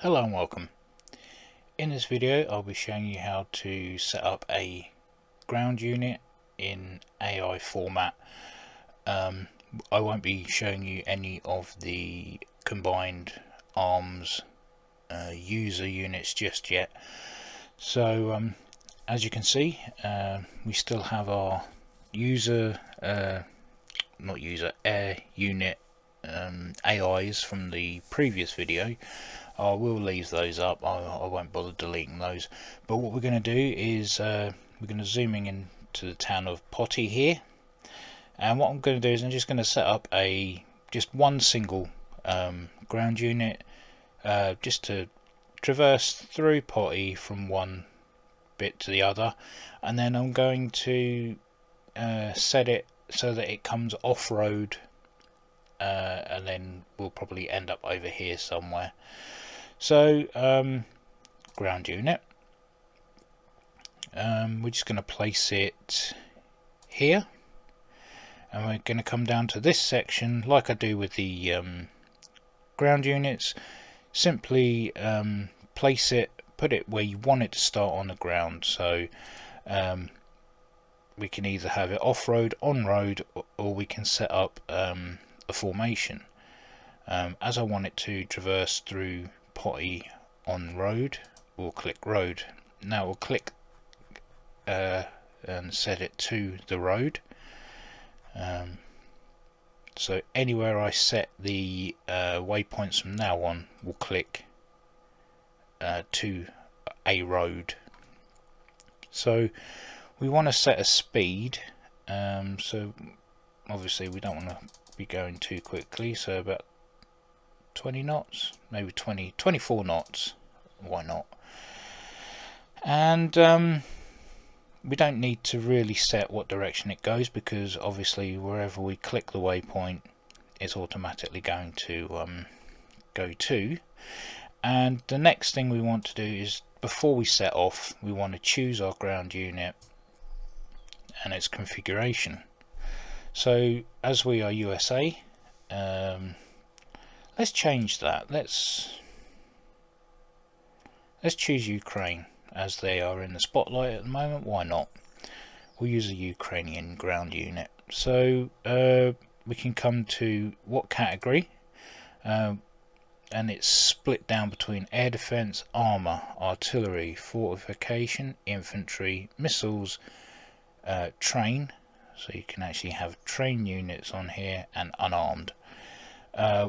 Hello and welcome. In this video I'll be showing you how to set up a ground unit in AI format. I won't be showing you any of the combined ARMS user units just yet. So as you can see, we still have our air unit AIs from the previous video. I will leave those up. I won't bother deleting those. But what we're going to do is we're going to zoom in into the town of Potty here, and what I'm going to do is I'm just going to set up just one single ground unit just to traverse through Potty from one bit to the other, and then I'm going to set it so that it comes off-road, and then we'll probably end up over here somewhere. So ground unit, we're just going to place it here, and we're going to come down to this section like I do with the ground units. Simply place it, put it where you want it to start on the ground. So we can either have it off-road, on-road, or we can set up a formation. As I want it to traverse through Potty on road, we'll click road. Now we'll click and set it to the road. So anywhere I set the waypoints from now on, we'll click to a road. So we want to set a speed, so obviously we don't want to be going too quickly, so about 20 knots, maybe 24 knots, why not? And we don't need to really set what direction it goes, because obviously wherever we click the waypoint it's automatically going to go to. And the next thing we want to do is, before we set off, we want to choose our ground unit and its configuration. So as we are USA, let's change that. Let's choose Ukraine, as they are in the spotlight at the moment. Why not? We'll use a Ukrainian ground unit. So we can come to what category, and it's split down between air defense, armor, artillery, fortification, infantry, missiles, train. So you can actually have train units on here, and unarmed. I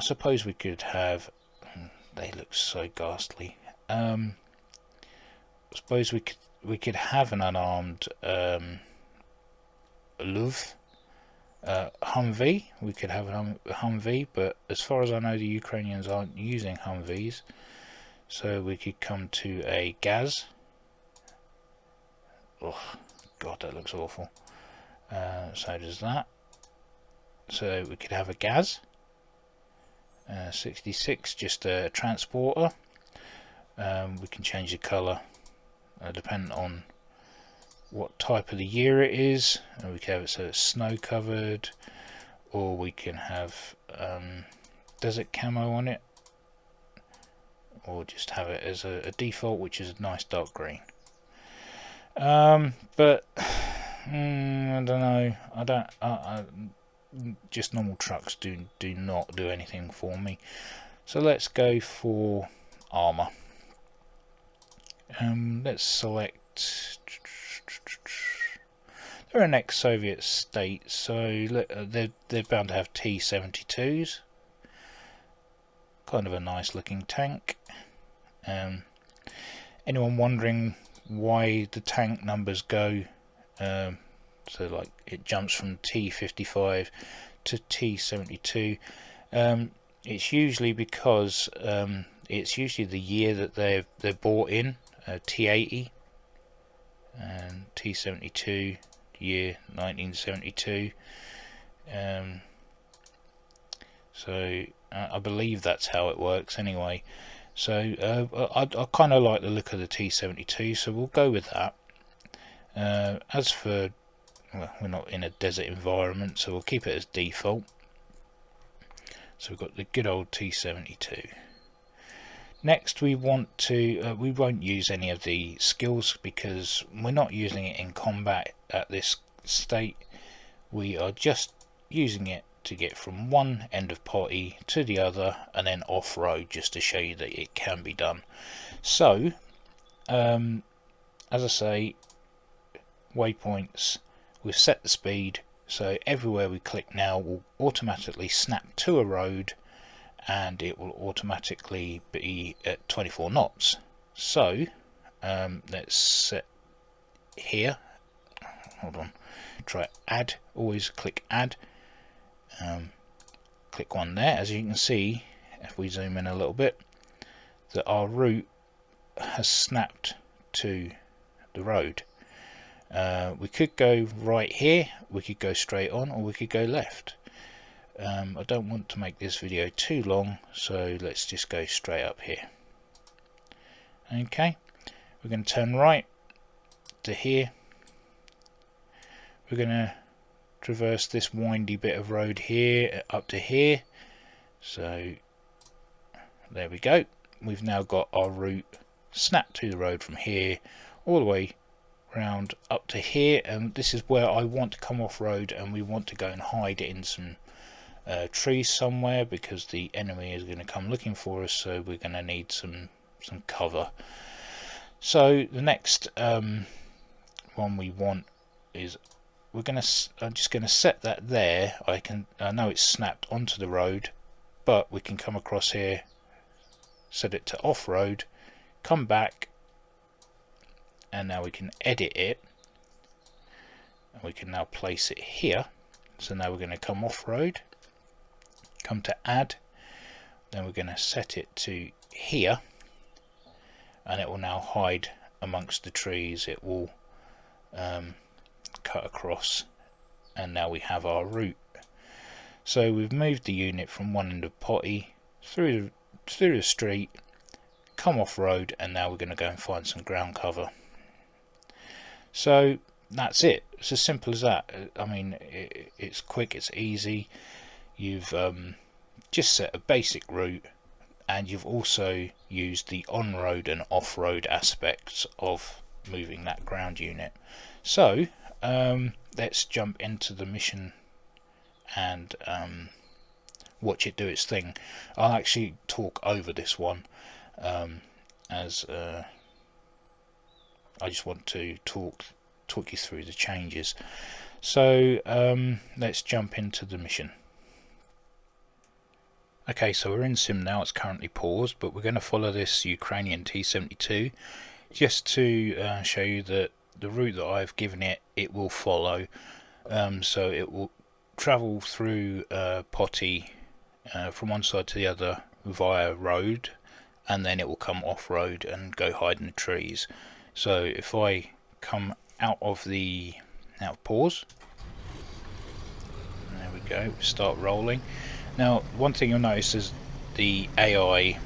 suppose we could have, they look so ghastly. I suppose we could have an unarmed Luv Humvee. We could have a Humvee, but as far as I know, the Ukrainians aren't using Humvees. So we could come to a Gaz. Oh God, that looks awful. So does that. So we could have a Gaz. 66, just a transporter. We can change the colour depending on what type of the year it is, and we can have it so it's snow covered, or we can have desert camo on it, or just have it as a default, which is a nice dark green. But I don't know, just normal trucks do not do anything for me. So let's go for armor. Let's select, they're an ex-Soviet state, so they're bound to have T-72s. Kind of a nice looking tank. Anyone wondering why the tank numbers go so like it jumps from T-55 to T-72, it's usually because it's usually the year that they're bought in. T-80 and T-72 year 1972. So I believe that's how it works anyway. So I kind of like the look of the T-72, so we'll go with that. As for, well, we're not in a desert environment, so we'll keep it as default. So we've got the good old T-72. Next we want to, we won't use any of the skills because we're not using it in combat at this state. We are just using it to get from one end of potty to the other and then off-road, just to show you that it can be done. So as I say, waypoints, we've set the speed, so everywhere we click now will automatically snap to a road and it will automatically be at 24 knots. So let's set here, hold on, try add, always click add, click one there. As you can see, if we zoom in a little bit, that our route has snapped to the road. We could go right here, we could go straight on, or we could go left. I don't want to make this video too long, so let's just go straight up here. Okay, we're going to turn right to here. We're going to traverse this windy bit of road here up to here. So there we go. We've now got our route snapped to the road from here all the way round up to here, and this is where I want to come off road, and we want to go and hide it in some trees somewhere because the enemy is going to come looking for us, so we're going to need some cover. So the next one we want is I'm just going to set that there. I know it's snapped onto the road, but we can come across here, set it to off-road, come back, and now we can edit it, and we can now place it here. So now we're going to come off-road, come to add, then we're going to set it to here, and it will now hide amongst the trees. It will cut across, and now we have our route. So we've moved the unit from one end of potty through the street, come off road, and now we're going to go and find some ground cover. So that's it. It's as simple as that. I mean, it's quick, it's easy. You've just set a basic route, and you've also used the on-road and off-road aspects of moving that ground unit. So let's jump into the mission and watch it do its thing. I'll actually talk over this one as I just want to talk you through the changes. So let's jump into the mission. Okay, so we're in sim now. It's currently paused, but we're going to follow this Ukrainian T-72 just to show you that the route that I've given it will follow. So it will travel through Potty from one side to the other via road, and then it will come off road and go hide in the trees. So if I come out of pause, there we go, start rolling. Now one thing you'll notice is the AI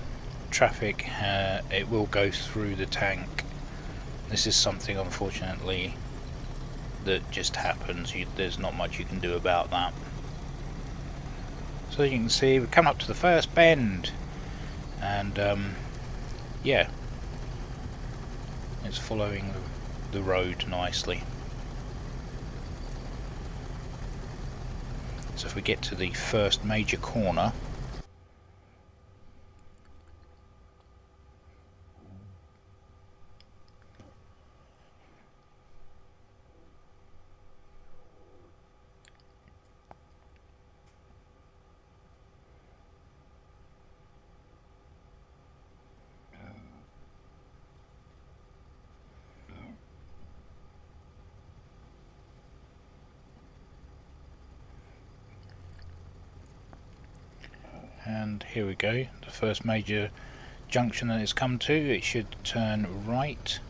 traffic, it will go through the tank. This is something unfortunately that just happens. There's not much you can do about that. So you can see we've come up to the first bend, and yeah, it's following the road nicely. So if we get to the first major corner, and here we go, the first major junction that it's come to. It should turn right.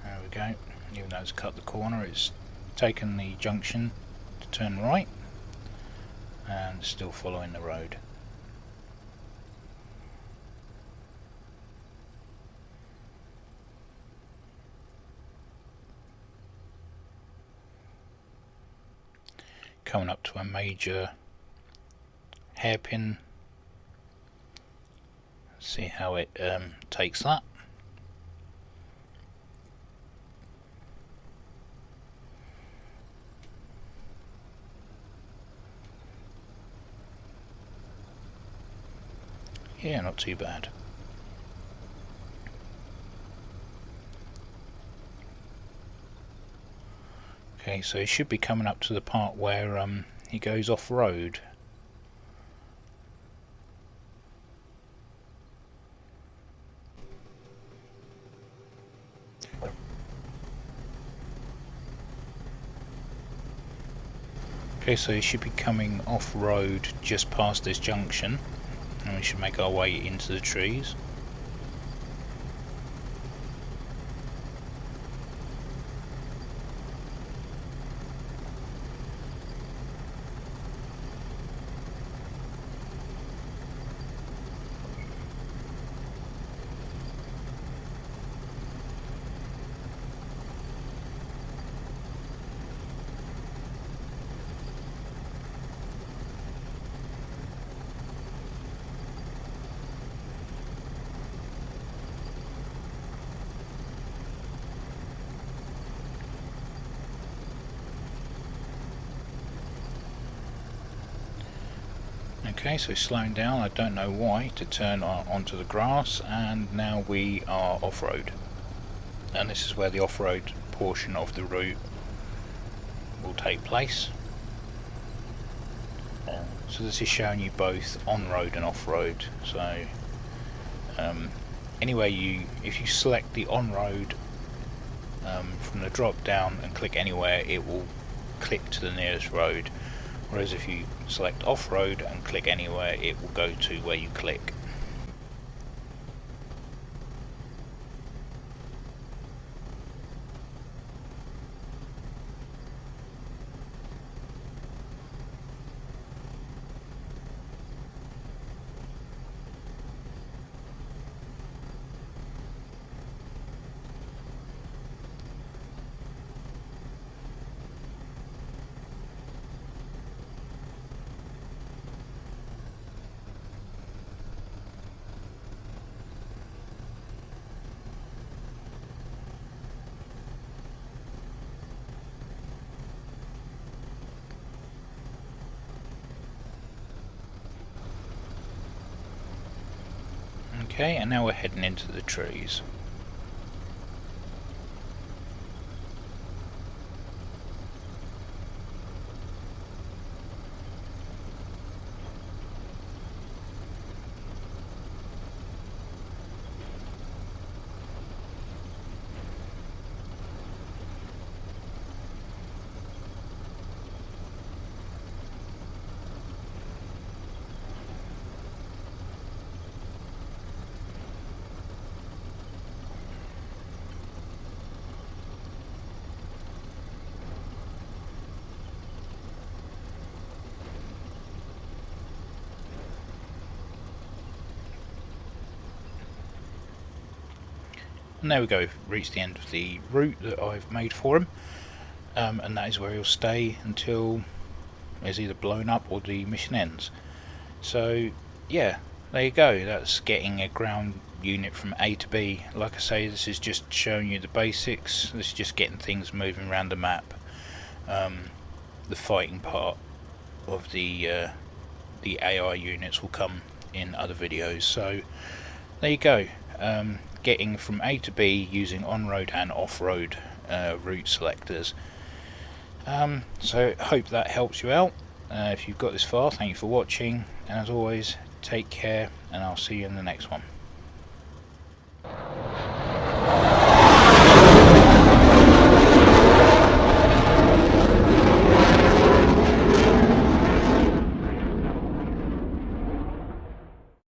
There we go. Even though it's cut the corner, it's taken the junction to turn right and still following the road. Coming up to a major hairpin. See how it takes that. Yeah, not too bad. Okay, so he should be coming up to the part where he goes off-road. Okay, so he should be coming off-road just past this junction, and we should make our way into the trees. Okay, so slowing down, I don't know why, to turn onto the grass, and now we are off-road. And this is where the off-road portion of the route will take place. So this is showing you both on-road and off-road. So anyway, if you select the on-road from the drop down and click anywhere, it will click to the nearest road. Whereas if you select off-road and click anywhere, it will go to where you click. Okay, and now we're heading into the trees. And there we go, reached the end of the route that I've made for him, and that is where he'll stay until it's either blown up or the mission ends. So yeah, there you go, that's getting a ground unit from A to B. Like I say, this is just showing you the basics, this is just getting things moving around the map. The fighting part of the AI units will come in other videos. So there you go, getting from A to B using on-road and off-road route selectors. So hope that helps you out. If you've got this far, thank you for watching, and as always, take care, and I'll see you in the next one.